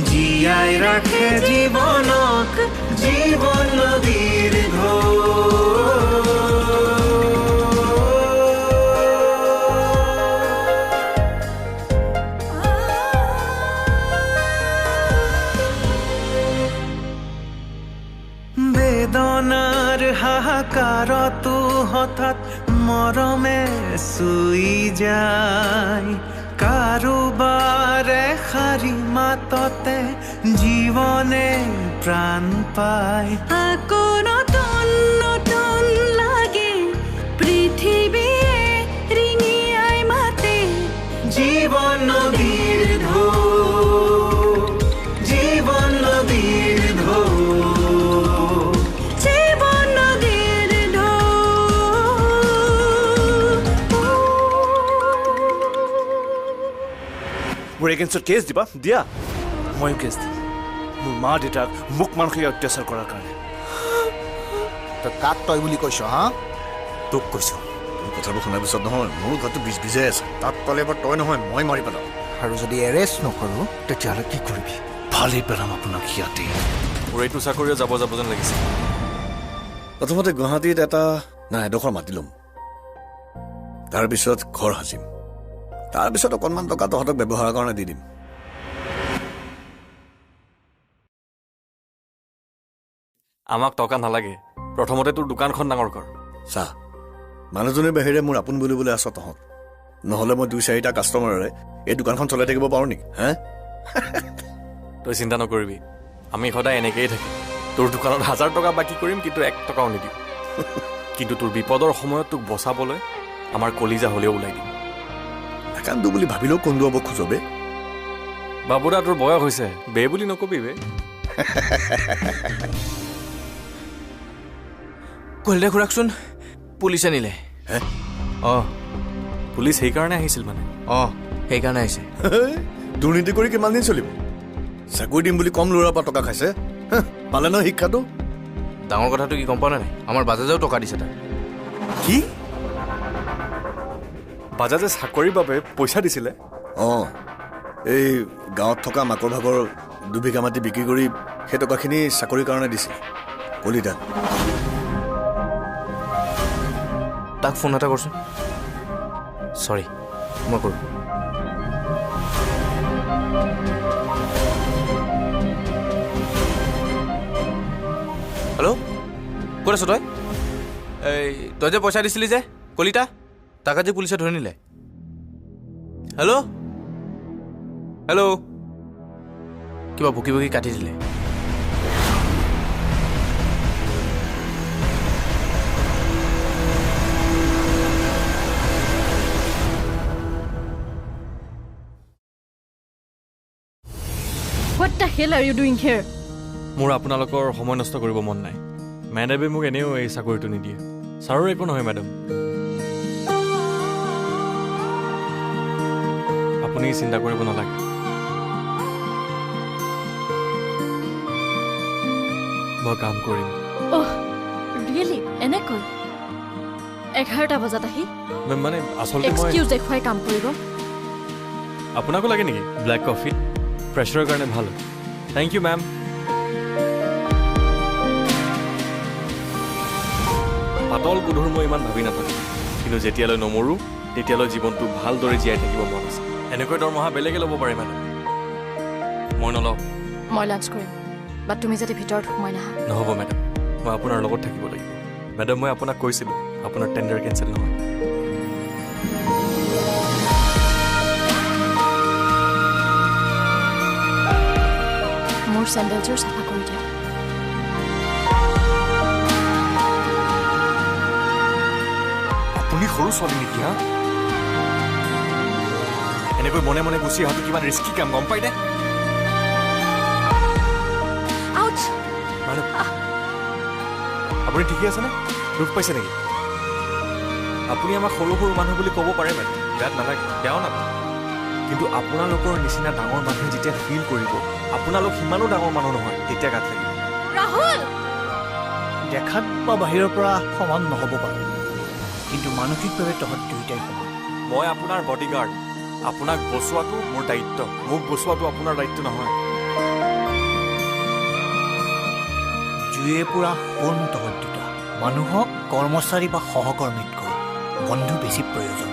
জিয়াই ৰাখে জীৱনক জীৱন নদীৰ ঢৌ বেদনাৰ হাহাকাৰতো হঠাৎ মৰমে চুই যায় কাৰোবাৰে শাৰী মাততে জীৱনে প্ৰাণ পায় আকৌ নতুন নতুন লাগে পৃথিৱীয়ে ৰিঙিয়াই মাতে জীৱন নদীৰ ঢৌ জীৱন নদীৰ ঢৌ মোৰ এগেইনষ্টত কেছ দিবা দিয়া ময়ো কেছ দিম মোৰ মা দেউতাক মোক মানসিক অত্যাচাৰ কৰাৰ কাৰণে কাক তই বুলি কৈছ হা তোক কৈছোঁ তোৰ কথাবোৰ শুনাৰ পিছত নহয় মোৰ ঘৰটো বিজবিজাই আছে তাত পালে এবাৰ তই নহয় মই মাৰি পেলাম আৰু যদি এৰেষ্ট নকৰোঁ তেতিয়াহ'লে কি কৰিবি ভালেই পেলাম আপোনাক ইয়াতে মোৰ এইটো চাকৰিও যাব যাব যেন লাগিছে প্ৰথমতে গুৱাহাটীত এডোখৰ মাতি ল'ম তাৰপিছত ঘৰ সাজিম তাৰপিছত অকণমান টকা তহঁতক ব্যৱহাৰৰ কাৰণে দি দিম আমাক টকা নালাগে প্ৰথমতে তোৰ দোকানখন ডাঙৰ কৰ চা মানুহজনীৰ বাহিৰে মোৰ আপোন বুলিবলৈ আছ তহঁত নহ'লে মই 2-4টা কাষ্টমাৰেৰে এই দোকানখন চলাই থাকিব পাৰোঁ নেকি হে তই চিন্তা নকৰিবি আমি সদায় এনেকেই থাকিম তোৰ দোকানত 1000 টকা বাকী কৰিম কিন্তু 1 টকাও নিদিম কিন্তু তোৰ বিপদৰ সময়ত তোক বচাবলৈ আমাৰ কলিজা হ'লেও ওলাই দিম কান্দো বুলি ভাবিলেও কন্দুৱাব খোজবে বাবুদা তোৰ বয়স হৈছে বে বুলি নকবি বে কলিদা খুৰাকচোন পুলিচ আনিলে হে অঁ পুলিচ সেইকাৰণে আহিছিল মানে অঁ সেইকাৰণে আহিছে দুৰ্নীতি কৰি কিমান দিন চলিব চাকৰি দিম বুলি কম ল'ৰাৰ পৰা টকা খাইছে পালে ন শিক্ষাটো ডাঙৰ কথাটো কি গম পোৱা নাই আমাৰ বাজাজেও টকা দিছে তাক কি বাজাজে চাকৰিৰ বাবে পইচা দিছিলে অঁ এই গাঁৱত থকা মাকৰ ভাগৰ 2 বিঘা মাটি বিক্ৰী কৰি সেই টকাখিনি চাকৰিৰ কাৰণে দিছিল কলিতা তাক ফোন এটা কৰচোন চৰি মই কৰোঁ হেল্ল' ক'ত আছ তই তই যে পইচা দিছিলি যে কলিতা তাক আজি পুলিচে ধৰি নিলে হেল্ল' হেল্ল' কিবা বকি বকি কাটি দিলে What the hell are you doing here? মোৰ আপোনালোকৰ সময় নষ্ট কৰিব মন নাই মেডামে মোক এনেও এই চাকৰিটো নিদিয়ে ছাৰৰ একো নহয় মেডাম আপুনি চিন্তা কৰিব নালাগে মই কাম কৰিম Oh, really? এনেকৈ 11টা বজাত আহি মানে আচলতে মই এক্সকিউজ দেখুৱাই কাম কৰিব আপোনাকো লাগে নেকি ব্লেক কফি প্ৰেছাৰৰ কাৰণে ভাল থেংক ইউ মেম পাতল গধুৰ মই ইমান ভাবি নাথাকোঁ কিন্তু যেতিয়ালৈ নমৰোঁ তেতিয়ালৈ জীৱনটো ভালদৰে জীয়াই থাকিব মন আছে এনেকৈ দৰমহা বেলেগে ল'ব পাৰে মেডাম মই নলওঁ মই লাঞ্চ কৰিম বাট তুমি যাতে ভিতৰত সোমাই নাহা নহ'ব মেডাম মই আপোনাৰ লগত থাকিব লাগিব মেডাম মই আপোনাক কৈছিলোঁ আপোনাৰ টেণ্ডাৰ কেঞ্চেল নহয় মোৰ চেণ্ডেলযোৰ চাফা কৰি দিয়া আপুনি সৰু ছোৱালী নেকি হা এনেকৈ মনে মনে গুচি অহাটো কিমান ৰিস্কি কাম গম পাই দে আউচ আপুনি ঠিকে আছেনে দুখ পাইছে নেকি আপুনি আমাক সৰু সৰু মানুহ বুলি ক'ব পাৰে মেডাম বেয়াত নালাগে বেয়াও নাপায় কিন্তু আপোনালোকৰ নিচিনা ডাঙৰ মানুহে যেতিয়া ফিল কৰিব আপোনালোক সিমানো ডাঙৰ মানুহ নহয় তেতিয়া গাত লাগিব ৰাহুল দেখাত বা বাহিৰৰ পৰা সমান নহ'ব পাৰে কিন্তু মানসিকভাৱে তহঁত দুয়োটাই সমান মই আপোনাৰ বডিগাৰ্ড আপোনাক বচোৱাটো মোৰ দায়িত্ব মোক বচোৱাটো আপোনাৰ দায়িত্ব নহয় দুয়ে পুৰা সোণ তহঁত দুটা মানুহক কৰ্মচাৰী বা সহকৰ্মীতকৈ বন্ধু বেছি প্ৰয়োজন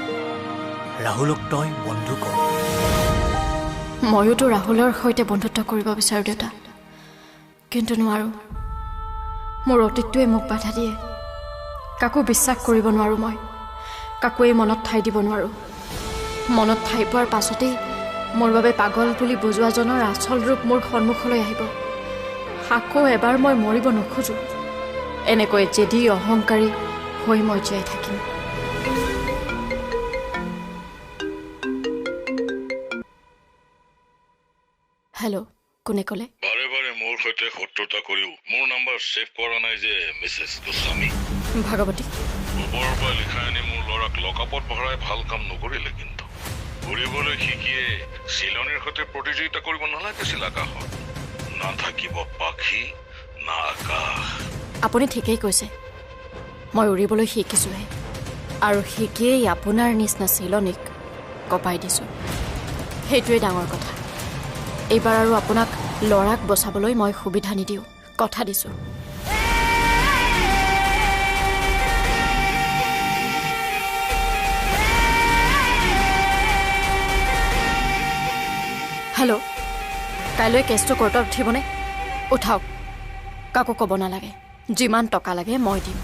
ৰাহুলক তই বন্ধু কৰ ময়োতো ৰাহুলৰ সৈতে বন্ধুত্ব কৰিব বিচাৰোঁ দেউতা কিন্তু নোৱাৰোঁ মোৰ অতীতটোৱে মোক বাধা দিয়ে কাকো বিশ্বাস কৰিব নোৱাৰোঁ মই কাকোৱেই মনত ঠাই দিব নোৱাৰোঁ মনত ঠাই পোৱাৰ পাছতেই মোৰ বাবে পাগল বুলি বুজোৱাজনৰ আচল ৰূপ মোৰ সন্মুখলৈ আহিব আকৌ এবাৰ মই মৰিব নোখোজোঁ এনেকৈ জেদি অহংকাৰী হৈ মই জীয়াই থাকিম হেল্ল' কোনে ক'লে বাৰে বাৰে মোৰ সৈতে শত্ৰুতা কৰিও মোৰ নাম্বাৰ ছেভ কৰা নাই যে মিছেছ গোস্বামী ভাগৱতী ওপৰৰ পৰা লিখা আনি মোৰ ল'ৰাক লকআপত ভৰাই ভাল কাম নকৰিলে কিন্তু ঘূৰিবলৈ শিকিয়ে চিলনীৰ সৈতে প্ৰতিযোগিতা কৰিব নালাগিছিল আকাশত নাথাকিব পাখি না আকাশ আপুনি ঠিকেই কৈছে মই উৰিবলৈ শিকিছোঁহে আৰু শিকিয়েই আপোনাৰ নিচিনা চিলনীক কপাই দিছোঁ সেইটোৱে ডাঙৰ কথা এইবাৰ আৰু আপোনাক ল'ৰাক বচাবলৈ মই সুবিধা নিদিওঁ কথা দিছোঁ হেল্ল' কাইলৈ কেছটো কোৰ্টত উঠিবনে উঠাওক কাকো ক'ব নালাগে যিমান টকা লাগে মই দিম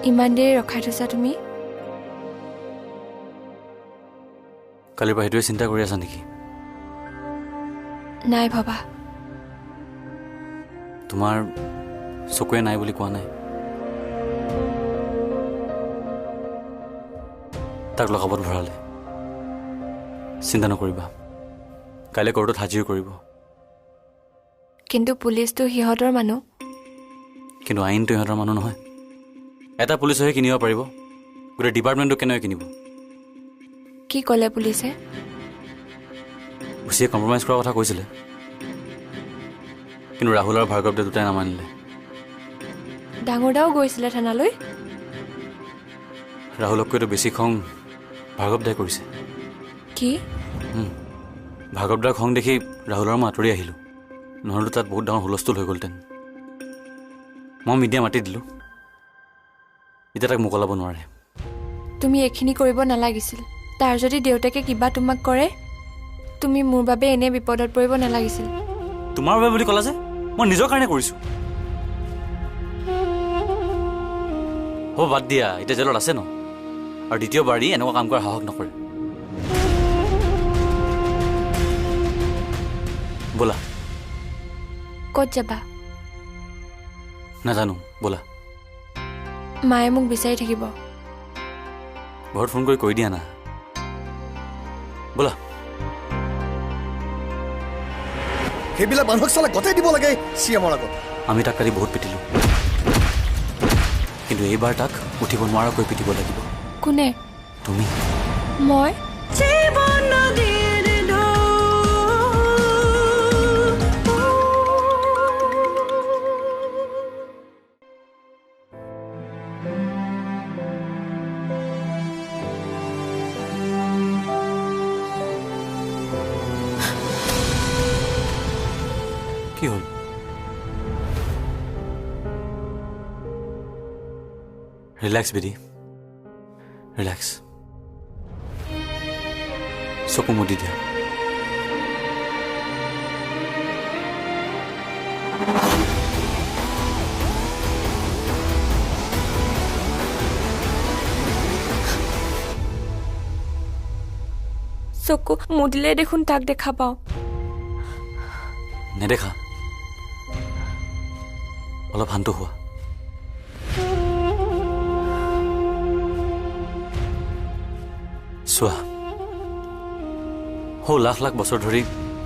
ইমান দেৰি ৰখাই থৈছা তুমি কালিৰ পৰা সেইটোৱে চিন্তা কৰি আছা নেকি নাই ভাবা তোমাৰ চকুৱে নাই বুলি কোৱা নাই তাক লকআপত ভৰালে চিন্তা নকৰিবা কাইলৈ কোৰ্টত হাজিৰ কৰিব কিন্তু পুলিচটো সিহঁতৰ মানুহ কিন্তু আইনটো সিহঁতৰ মানুহ নহয় এটা পুলিচেহে কিনিব পাৰিব গোটেই ডিপাৰ্টমেণ্টটো কেনেকৈ কিনিব কি ক'লে পুলিচে উচিয়ে কম্প্ৰমাইজ কৰাৰ কথা কৈছিলে কিন্তু ৰাহুল আৰু ভাৰ্গৱ দুটাই নামানিলে ডাঙৰ দাও গৈছিলে থানালৈ ৰাহুলতকৈতো বেছি খং ভাৰ্গৱ দাই কৰিছে কি ভাৰ্গৱ দাৰ খং দেখি ৰাহুলৰ মই আঁতৰি আহিলোঁ নহ'লে তাত বহুত ডাঙৰ হুলস্থুল হৈ গ'লহেঁতেন মই মিডিয়া মাতি দিলোঁ এতিয়া তাক মোকলাব নোৱাৰে তুমি এইখিনি কৰিব নালাগিছিল তাৰ যদি দেউতাকে কিবা তোমাক কৰে তুমি মোৰ বাবে এনে বিপদত পৰিব নালাগিছিল তোমাৰ বাবে বুলি ক'লা যে মই নিজৰ কাৰণে কৰিছোঁ হ'ব বাদ দিয়া এতিয়া জেলত আছে ন আৰু দ্বিতীয়বাৰী এনেকুৱা কাম কৰাৰ সাহস নকৰে ব'লা ক'ত যাবা নাজানো ব'লা মায়ে মোক বিচাৰি থাকিব ঘৰত ফোন কৰি কৈ দিয়া না ব'লা সেইবিলাক মানুহক চালে গতাই দিব লাগে চিএমৰ আগত আমি তাক কালি বহুত পিটিলোঁ কিন্তু এইবাৰ তাক উঠিব নোৱাৰাকৈ পিটিব লাগিব কোনে তুমি মই কি হ'ল ৰিলেক্স বেদি ৰিলেক্স চকু মুদি দিয়া চকু মুদিলে দেখোন তাক দেখা পাওঁ নেদেখা অলপ শান্ত হোৱা চোৱা হৌ লাখ লাখ বছৰ ধৰি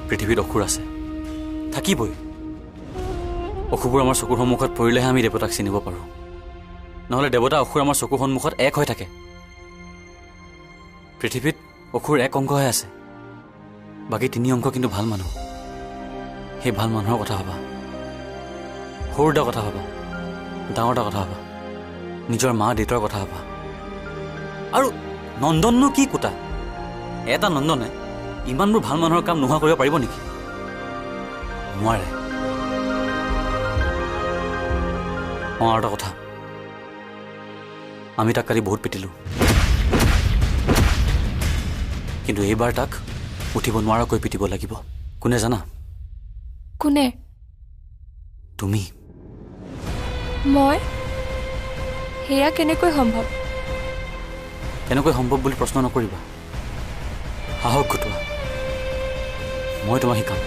পৃথিৱীত অসুৰ আছে থাকিবই অসুৰবোৰ আমাৰ চকুৰ সন্মুখত পৰিলেহে আমি দেৱতাক চিনিব পাৰোঁ নহ'লে দেৱতা অসুৰ আমাৰ চকুৰ সন্মুখত এক হৈ থাকে পৃথিৱীত অসুৰ এক অংশহে আছে বাকী 3 অংশ কিন্তু ভাল মানুহ সেই ভাল মানুহৰ কথা ভাবা সৰু দাৰ কথা ভাবা ডাঙৰ দাৰ কথা ভাবা নিজৰ মা দেউতাৰ কথা ভাবা আৰু নন্দননো কি কোটা এটা নন্দনে ইমানবোৰ ভাল মানুহৰ কাম নোহোৱা কৰিব পাৰিব নেকি নোৱাৰে আৰু এটা কথা আমি তাক কালি বহুত পিটিলোঁ কিন্তু এইবাৰ তাক উঠিব নোৱাৰাকৈ পিটিব লাগিব কোনে জানা কোনে তুমি মই সেয়া কেনেকৈ সম্ভৱ কেনেকৈ সম্ভৱ বুলি প্ৰশ্ন নকৰিবা সাহস গোটোৱা মই তোমাক শিকাম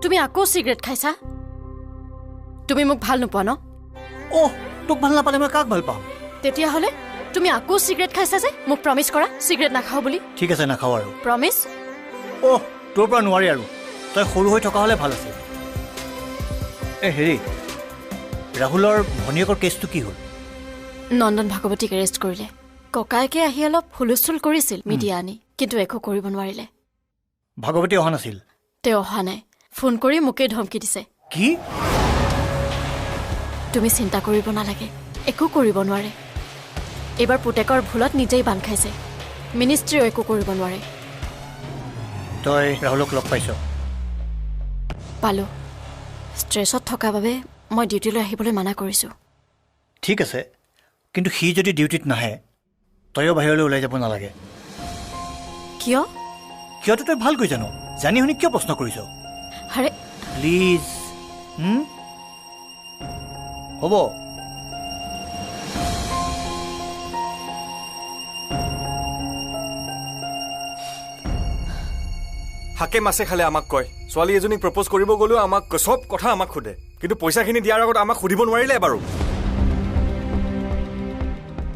তুমি আকৌ সিগাৰেট খাইছা তুমি মোক ভাল নোপোৱা ন অহ তোক ভাল নাপালে মই কাক ভাল পাম তেতিয়াহ'লে তুমি আকৌ সিগাৰেট খাইছা যে মোক প্ৰমিছ কৰা সিগাৰেট নাখাও বুলি ঠিক আছে নাখাওঁ আৰু প্ৰমিছ অহ তোৰ পৰা নোৱাৰি আৰু তই সৰু হৈ থকা হ'লে ভাল আছিল হেৰি ৰাহুলৰ ভনীয়েকৰ কেছটো কি হ'ল নন্দন ভাগৱতীক এৰেষ্ট কৰিলে ককায়েকে আহি অলপ হুলস্থুল কৰিছিল মিডিয়া আনি কিন্তু একো কৰিব নোৱাৰিলে ভাগৱতী অহা নাছিল তেওঁ অহা নাই ফোন কৰি মোকে ধমকি দিছে কি তুমি চিন্তা কৰিব নালাগে একো কৰিব নোৱাৰে এবাৰ পুতেকৰ ভুলত নিজেই বান্ধ খাইছে মিনিষ্ট্ৰীও একো কৰিব নোৱাৰে তই ৰাহুলক লগ পাইছ পালো ষ্ট্ৰেছত থকা বাবে মই ডিউটিলৈ আহিবলৈ মানা কৰিছোঁ ঠিক আছে কিন্তু সি যদি ডিউটিত নাহে তইও বাহিৰলৈ ওলাই যাব নালাগে কিয় কিয়তো তই ভালকৈ জানো জানি শুনি কিয় প্ৰশ্ন কৰিছ আৰে প্লিজ হ'ব হাকে মাছে খালে আমাক কয় ছোৱালী এজনীক প্ৰপ'জ কৰিব গ'লেও আমাক চব কথা আমাক সোধে কিন্তু পইচাখিনি দিয়াৰ আগত আমাক সুধিব নোৱাৰিলে এবাৰো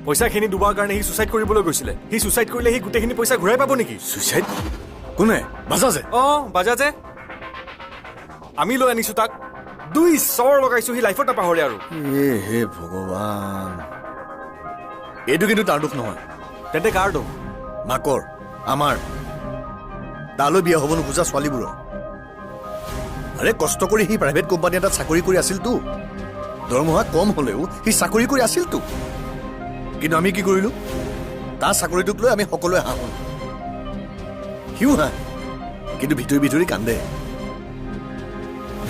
পইচাখিনি দুবাৰ কাৰণে সি ছুইচাইড কৰিবলৈ গৈছিলে সি ছুইচাইড কৰিলে সি গোটেইখিনি পইচা ঘূৰাই পাব নেকি ছুইচাইড কোনে বাজাজে বাজাজে আমি লৈ আনিছো তাক 2 চৰ লগাইছো সি লাইফত নাপাহৰে আৰু হে ভগৱান এইটো কিন্তু তাৰ দুখ নহয় তেন্তে কাৰ দুখ মাকৰ আমাৰ তালৈ বিয়া হ'ব নোখোজা ছোৱালীবোৰৰ আৰে কষ্ট কৰি সি প্ৰাইভেট কোম্পানী এটাত চাকৰি কৰি আছিলতো দৰমহা কম হ'লেও সি চাকৰি কৰি আছিলতো কিন্তু আমি কি কৰিলো তাৰ চাকৰিটোক লৈ আমি সকলোৱে হাঁহো সিও হাঁহে কিন্তু ভিতৰি ভিতৰি কান্দে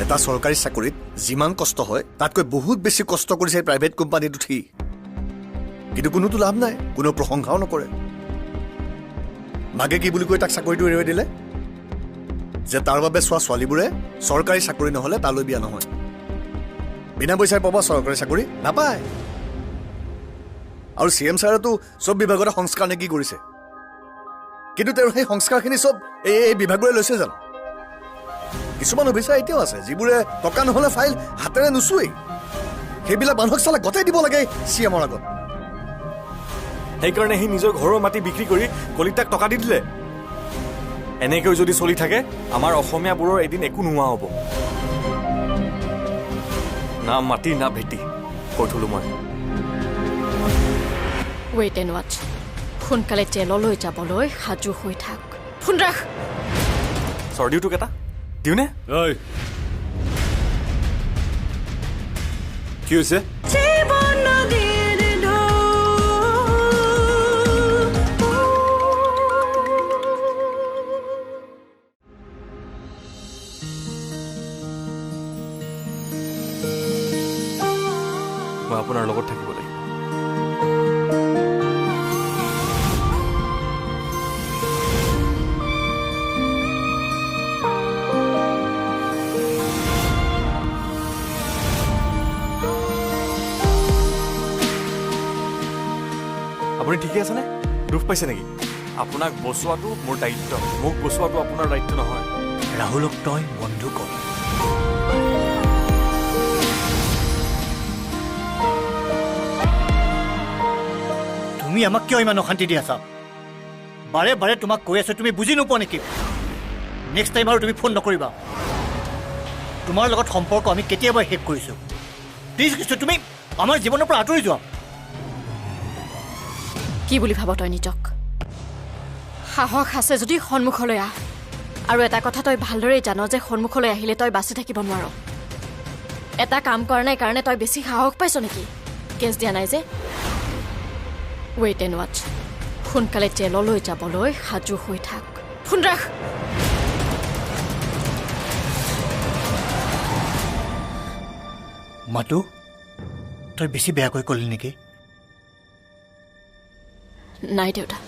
এটা চৰকাৰী চাকৰিত যিমান কষ্ট হয় তাতকৈ বহুত বেছি কষ্ট কৰিছে প্ৰাইভেট কোম্পানীত উঠি কিন্তু কোনোতো লাভ নাই কোনো প্ৰশংসাও নকৰে মাকে কি বুলি কৈ তাক চাকৰিটো এৰি দিলে যে তাৰ বাবে চোৱা ছোৱালীবোৰে চৰকাৰী চাকৰি নহ'লে তালৈ বিয়া নহয় বিনা পইচাই পাব চৰকাৰী চাকৰি নাপায় আৰু CM ছাৰেতো চব বিভাগতে সংস্কাৰ নে কি কৰিছে কিন্তু তেওঁৰ সেই সংস্কাৰখিনি চব এই বিভাগবোৰে লৈছে জানো কিছুমান অফিচাৰ এতিয়াও আছে যিবোৰে টকা নহ'লে ফাইল হাতেৰে নুচুৱেই সেইবিলাক মানুহক চালে গতাই দিব লাগে CMৰ আগত সেইকাৰণে সি নিজৰ ঘৰৰ মাটি বিক্ৰী কৰি কলিতাক টকা দি দিলে এনেকৈ যদি চলি থাকে আমাৰ অসমীয়াবোৰৰ এদিন একো নোহোৱা হ'ব না মাটি না ভেটি কৈ থলো মই ৱেইট এণ্ড ৱাচ সোনকালে জেললৈ যাবলৈ সাজু হৈ থাক ফোন ৰাখ চৰ্দিওটোক এটা দিওঁনে কি হৈছে মই আপোনাৰ লগত থাকিব লাগিব আপুনি ঠিকে আছেনে? দুখ পাইছে নেকি? আপোনাক বচোৱাটো মোৰ দায়িত্ব, মোক বচোৱাটো আপোনাৰ দায়িত্ব নহয়। ৰাহুলক তই বন্ধু কৰ। তুমি আমাক কিয় ইমান অশান্তি দি আছা? বাৰে বাৰে তোমাক কৈ আছো, তুমি বুজি নোপোৱা নেকি? নেক্সট টাইম আৰু তুমি ফোন নকৰিবা। তোমাৰ লগত সম্পৰ্ক আমি কেতিয়াবাই শেষ কৰিছোঁ। প্লিজ কিছু তুমি আমাৰ জীৱনৰ পৰা আঁতৰি যোৱা। কি বুলি ভাব তই নিজক? সাহস আছে যদি সন্মুখলৈ আহ। আৰু এটা কথা তই ভালদৰেই জান যে সন্মুখলৈ আহিলে তই বাচি থাকিব নোৱাৰ। এটা কাম কৰা নাই কাৰণে তই বেছি সাহস পাইছ নেকি? কেছ দিয়া নাই যে? Wait and watch. সোনকালে জেললৈ যাবলৈ সাজু হৈ থাক। ফোন ৰাখ। মাতু, তই বেছি বেয়াকৈ ক'লি নেকি? নাই দেউতা,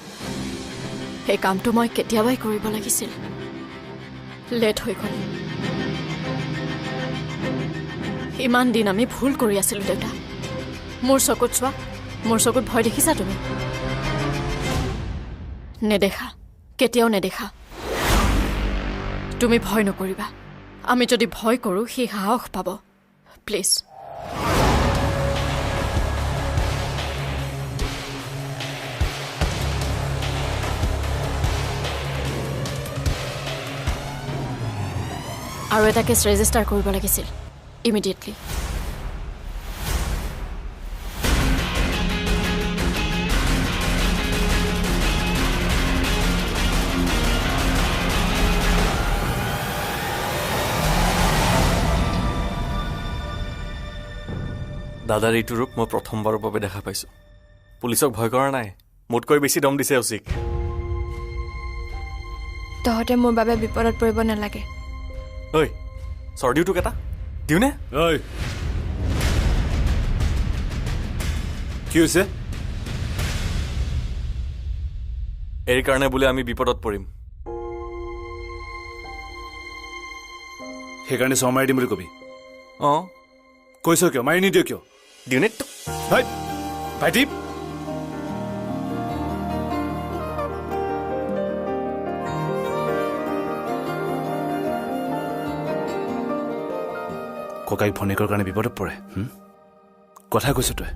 সেই কামটো মই কেতিয়াবাই কৰিব লাগিছিল। লেট হৈ গ'ল। ইমান দিন আমি ভুল কৰি আছিলোঁ দেউতা। মোৰ চকুত চোৱা, মোৰ চকুত ভয় দেখিছা তুমি? নেদেখা, কেতিয়াও নেদেখা। তুমি ভয় নকৰিবা। আমি যদি ভয় কৰোঁ সি সাহস পাব। প্লিজ। আৰু এটা কেছ ৰেজিষ্টাৰ কৰিব লাগিছিল ইমিডিয়েটলি। দাদাৰ এইটো ৰূপ মই প্ৰথমবাৰৰ বাবে দেখা পাইছোঁ। পুলিচক ভয় কৰা নাই, মোতকৈ বেছি দম দিছে উচিক। তহঁতে মোৰ বাবে বিপদত পৰিব নালাগে। ঐ চৰ্দিও তোক এটা দিওঁনে? ঐ কি হৈছে? এই কাৰণে বোলে আমি বিপদত পৰিম। সেইকাৰণে চৰ মাৰি দিম বুলি কবি? অঁ কৈছ কিয়? মাৰি নিদিয় কিয়? দিওঁনে? ভাইটি ককাই ভনীয়েকৰ কাৰণে বিপদত পৰে। কথা কৈছ তই?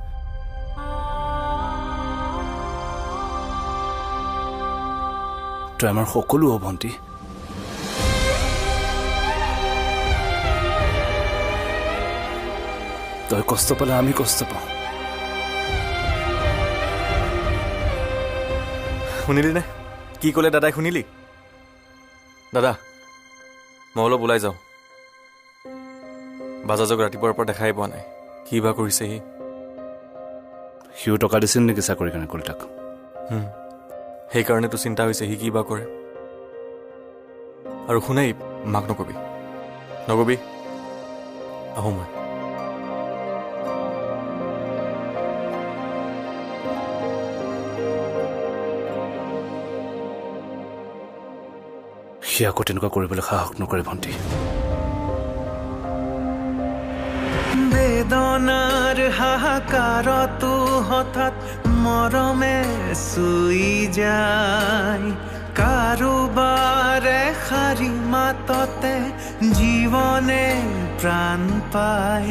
তই আমাৰ সকলো হ ভণ্টি। তই কষ্ট পালে আমি কষ্ট পাওঁ। শুনিলি নে কি ক'লে দাদাই? শুনিলি? দাদা মই অলপ ওলাই যাওঁ। বাজাজক ৰাতিপুৱাৰ পৰা দেখাই পোৱা নাই, কি বা কৰিছে সি? সিও টকা দিছিল নেকি চাকৰি কাৰণে কলিতাক? সেইকাৰণেতো চিন্তা হৈছে সি কি বা কৰে। আৰু শুনাই মাক নকবি, নকবি। আহোঁ মই। সি আকৌ তেনেকুৱা কৰিবলৈ সাহস নকৰে ভণ্টি। বেদনাৰ হাহাকাৰতো হঠাৎ মৰমে চুই যায়। কাৰোবাৰে শাৰী মাততে জীৱনে প্ৰাণ পায়।